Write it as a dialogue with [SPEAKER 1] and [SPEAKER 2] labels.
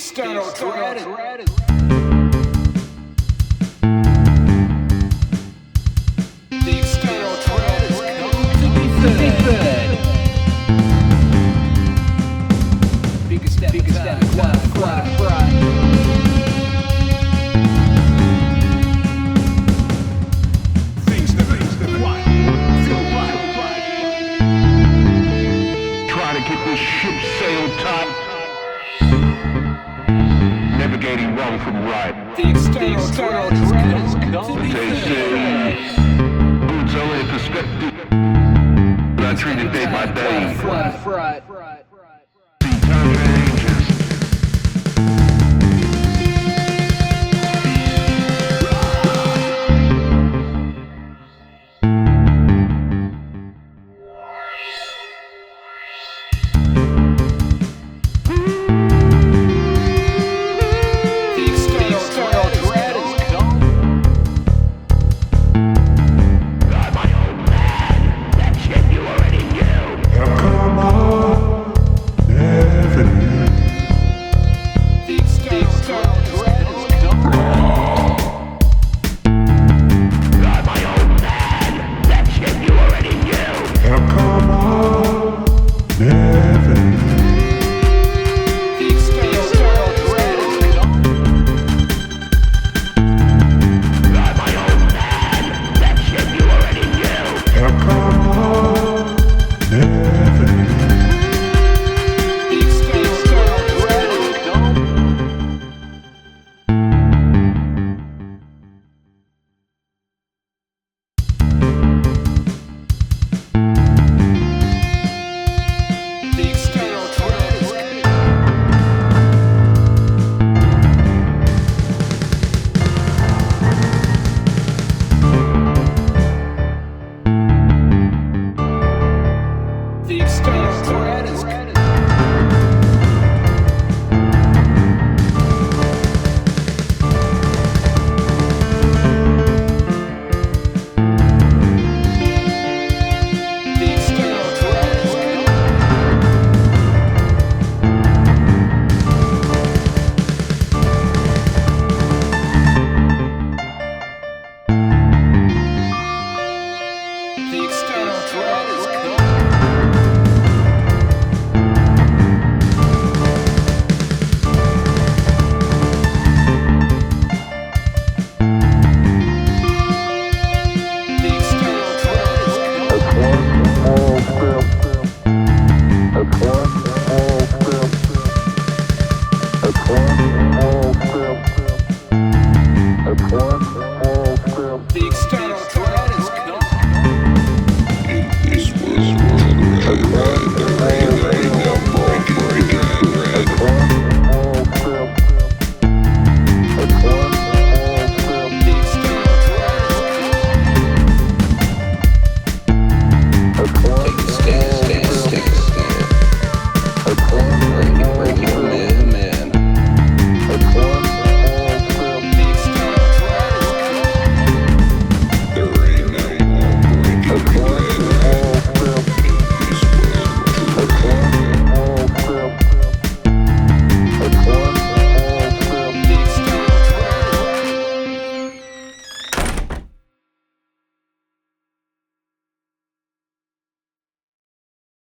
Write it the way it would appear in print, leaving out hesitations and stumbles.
[SPEAKER 1] external threat. The external threat is come to be fed. Biggest step of time, quite. Things that what? Feel right.
[SPEAKER 2] Try to get this ship sailed tight. Navigating wrong from right.
[SPEAKER 1] The external threat is come to be
[SPEAKER 2] They
[SPEAKER 1] fed.
[SPEAKER 2] say, boots only a perspective. But I treat it day by day.
[SPEAKER 1] Right.
[SPEAKER 2] See, time changes.
[SPEAKER 1] The external threat is come.
[SPEAKER 2] I'm my own man. That shit you already knew.
[SPEAKER 3] Come on, never knew.
[SPEAKER 1] The external threat is come.
[SPEAKER 2] I'm my own man. That shit you already knew.
[SPEAKER 3] Come on, never knew.
[SPEAKER 1] The external threat is come.
[SPEAKER 2] I'm my own man. That shit you already knew.
[SPEAKER 3] Come on, never knew.
[SPEAKER 1] The external threat is come. The external threat is come. The external threat is come. The external threat is come. The external threat is come. The external threat is come. The external threat is come.
[SPEAKER 3] This was one red.